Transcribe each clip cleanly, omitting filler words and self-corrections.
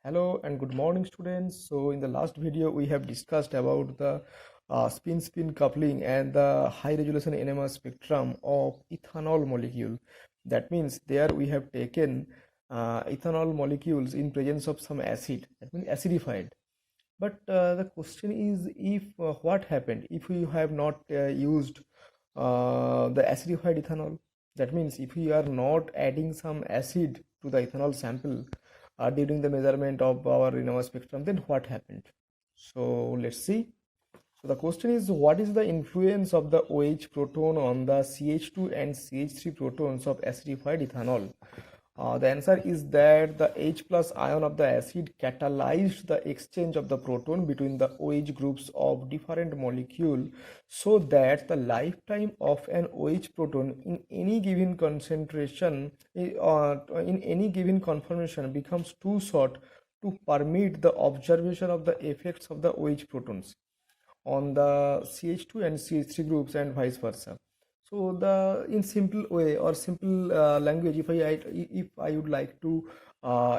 Hello and good morning, students. So in the last video we have discussed about the spin-spin coupling and the high resolution NMR spectrum of ethanol molecule. That means there we have taken ethanol molecules in presence of some acid, that means acidified. But the question is, if what happened if we have not used the acidified ethanol? That means if we are not adding some acid to the ethanol sample during the measurement of our NMR spectrum, then what happened? So let's see. So the question is, what is the influence of the OH proton on the CH2 and CH3 protons of acidified ethanol? The answer is that the H plus ion of the acid catalyzed the exchange of the proton between the OH groups of different molecule, so that the lifetime of an OH proton in any given concentration in any given conformation becomes too short to permit the observation of the effects of the OH protons on the CH2 and CH3 groups and vice versa. So the in simple way or simple language, if I would like to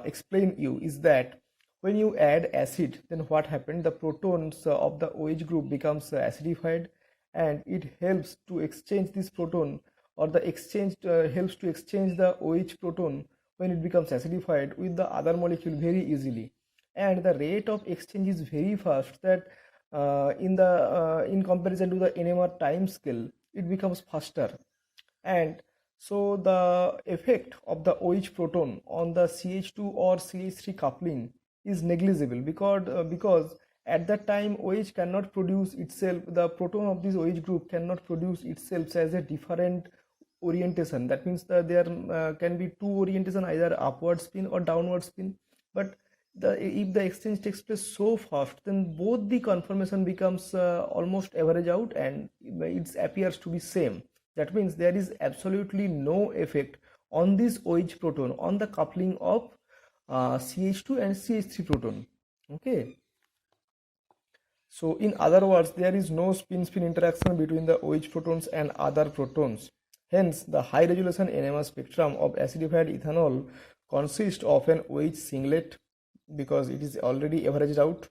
explain you, is that when you add acid, then what happened? The protons of the OH group becomes acidified, and it helps to exchange this proton, or the exchange helps to exchange the OH proton when it becomes acidified with the other molecule very easily, and the rate of exchange is very fast, that in comparison to the NMR time scale, it becomes faster. And so the effect of the OH proton on the CH2 or CH3 coupling is negligible, because at that time OH cannot produce itself, the proton of this OH group cannot produce itself as a different orientation. That means that there can be two orientation, either upward spin or downward spin. But if the exchange takes place so fast, then both the conformation becomes almost average out, and it appears to be same. That means there is absolutely no effect on this OH proton on the coupling of CH2 and CH3 proton. Okay. So in other words, there is no spin-spin interaction between the OH protons and other protons. Hence, the high resolution NMR spectrum of acidified ethanol consists of an OH singlet, because it is already averaged out,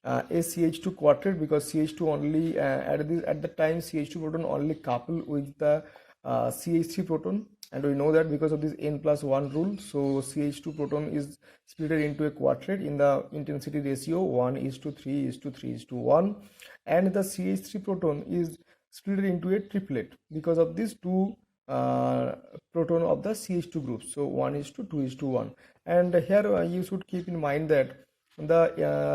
a CH2 quartet, because CH2 only at the time CH2 proton only couple with the CH3 proton, and we know that because of this n+1 rule. So CH2 proton is split into a quartet in the intensity ratio 1:3:3:1, and the CH3 proton is split into a triplet because of these two proton of the CH2 group, so 1:2:1. And here you should keep in mind that the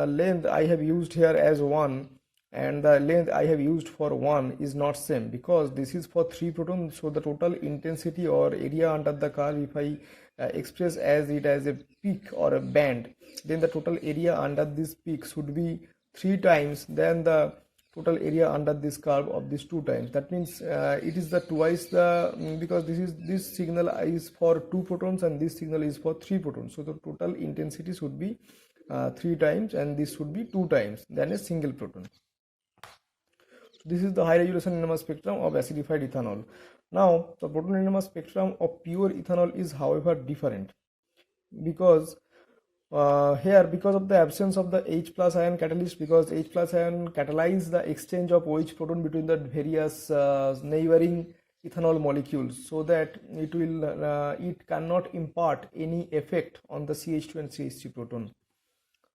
length I have used here as 1 and the length I have used for 1 is not same, because this is for 3 protons. So the total intensity or area under the curve, if I express as it as a peak or a band, then the total area under this peak should be 3 times than the total area under this curve of this 2 times. That means it is the twice the because this signal is for 2 protons and this signal is for 3 protons. So the total intensity should be 3 times, and this should be 2 times than a single proton. So this is the high resolution NMR spectrum of acidified ethanol. Now the proton NMR spectrum of pure ethanol is however different, because here, because of the absence of the H plus ion catalyst, because H plus ion catalyze the exchange of OH proton between the various neighboring ethanol molecules, so that it cannot impart any effect on the CH2 and CH3 proton.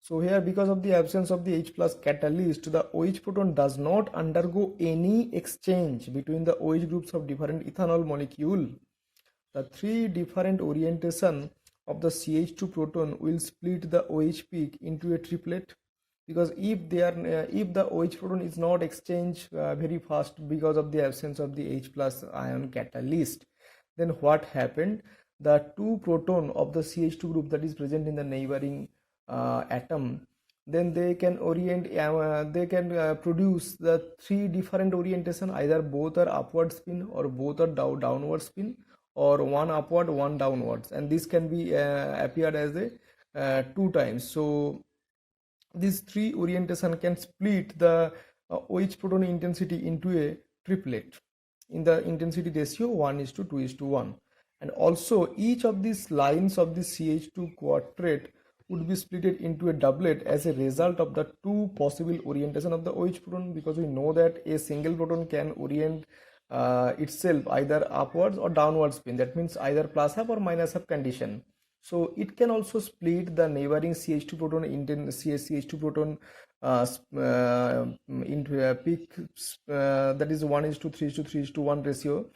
So here, because of the absence of the H plus catalyst, the OH proton does not undergo any exchange between the OH groups of different ethanol molecule. The three different orientation of the CH2 proton will split the OH peak into a triplet, because if the OH proton is not exchanged very fast because of the absence of the H plus ion catalyst, then what happened? The two proton of the CH2 group that is present in the neighboring atom, then they can produce the three different orientation, either both are upward spin or both are downward spin, or one upward one downwards, and this can be appeared as a 2 times. So these three orientation can split the OH proton intensity into a triplet in the intensity ratio 1:2:1. And also each of these lines of the CH2 quartet would be split into a doublet as a result of the two possible orientation of the OH proton, because we know that a single proton can orient itself either upwards or downward spin, that means either plus half or minus half condition. So it can also split the neighboring CH2 proton into CH2 proton into a peak, that is 1:3:3:1 ratio.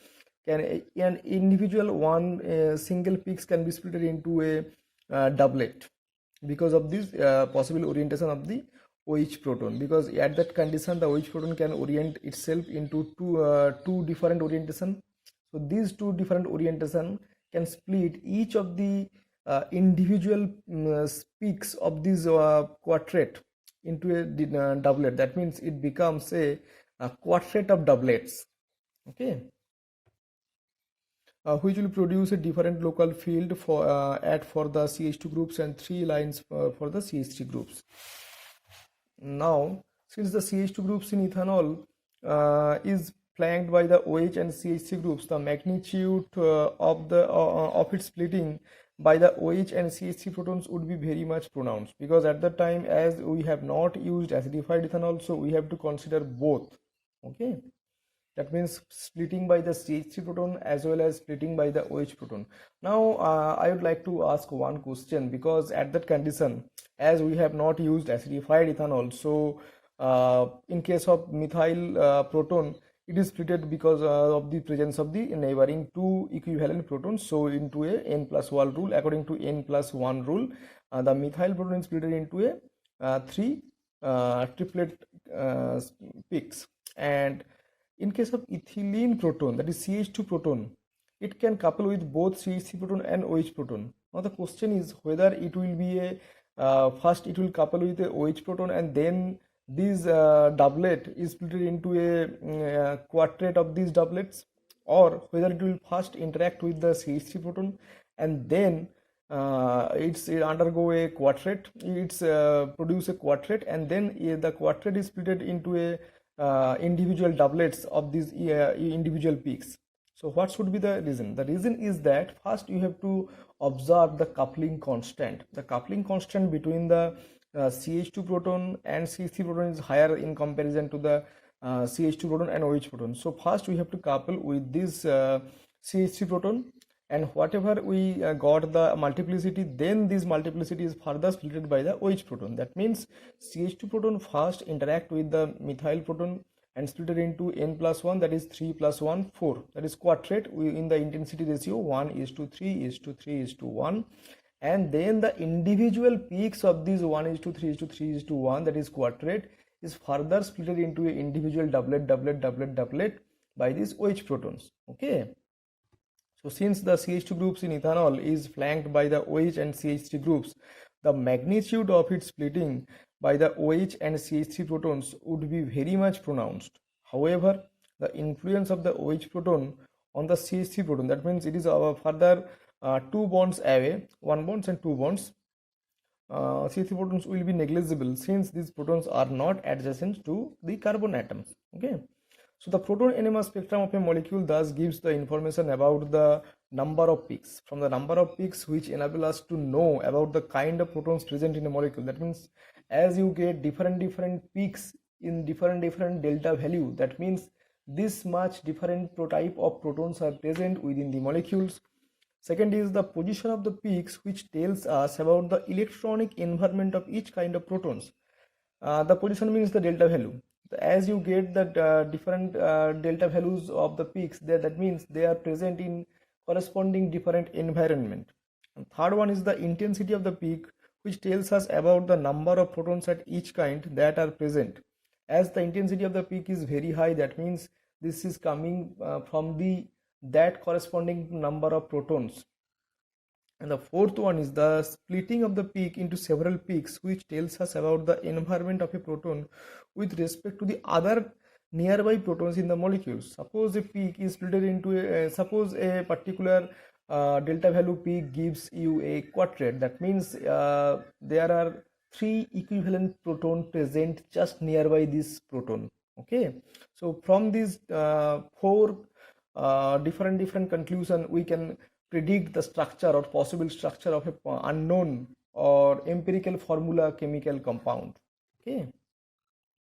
Can an individual one single peaks can be split into a doublet because of this possible orientation of the OH proton, because at that condition the OH proton can orient itself into two different orientation. So these two different orientation can split each of the individual peaks of this quartet into a doublet. That means it becomes a quartet of doublets. Okay, which will produce a different local field for the CH2 groups and 3 lines for the CH3 groups. Now, since the CH2 groups in ethanol is flanked by the OH and CH3 groups, the magnitude of its splitting by the OH and CH3 protons would be very much pronounced, because at that time, as we have not used acidified ethanol, so we have to consider both. Okay, that means splitting by the CH3 proton as well as splitting by the OH proton. Now I would like to ask one question, because at that condition, as we have not used acidified ethanol, so in case of methyl proton, it is splitted because of the presence of the neighboring two equivalent protons. So into a n+1 rule, according to n+1 rule, the methyl proton is split into a three triplet peaks. And in case of ethylene proton, that is CH2 proton, it can couple with both CH3 proton and OH proton. Now the question is whether it will be a first it will couple with a OH proton, and then this doublet is split into a quartet of these doublets, or whether it will first interact with the CH3 proton and then it undergo a quartet, it's produce a quartet, and then the quartet is split into a individual doublets of these individual peaks. So what should be the reason? The reason is that first you have to observe the coupling constant. The coupling constant between the CH2 proton and CH3 proton is higher in comparison to the CH2 proton and OH proton. So first we have to couple with this CH3 proton, and whatever we got the multiplicity, then this multiplicity is further split by the OH proton. That means CH2 proton first interact with the methyl proton and split it into n+1, that is 3 + 1 4, that is quartet in the intensity ratio 1:3:3:1, and then the individual peaks of these 1:3:3:1, that is quartet, is further split into a individual doublet by these OH protons. Okay, so since the CH2 groups in ethanol is flanked by the OH and CH3 groups, the magnitude of its splitting by the OH and CH3 protons would be very much pronounced. However, the influence of the OH proton on the CH3 proton, that means it is further 2 bonds away, 1 bonds and 2 bonds, CH3 protons will be negligible, since these protons are not adjacent to the carbon atoms. Okay, so the proton NMR spectrum of a molecule thus gives the information about the number of peaks. From the number of peaks, which enable us to know about the kind of protons present in a molecule. That means as you get different peaks in different delta value, that means this much different type of protons are present within the molecules. Second is the position of the peaks, which tells us about the electronic environment of each kind of protons. The position means the delta value. As you get the different delta values of the peaks, that means they are present in corresponding different environment. And third one is the intensity of the peak, which tells us about the number of protons at each kind that are present. As the intensity of the peak is very high, that means this is coming from that corresponding number of protons. And the fourth one is the splitting of the peak into several peaks, which tells us about the environment of a proton with respect to the other nearby protons in the molecules. Suppose a peak is split into suppose a particular delta value peak gives you a quartet. That means there are 3 equivalent proton present just nearby this proton. Okay, so from these 4 different conclusion, we can predict the structure or possible structure of a unknown or empirical formula chemical compound. Okay.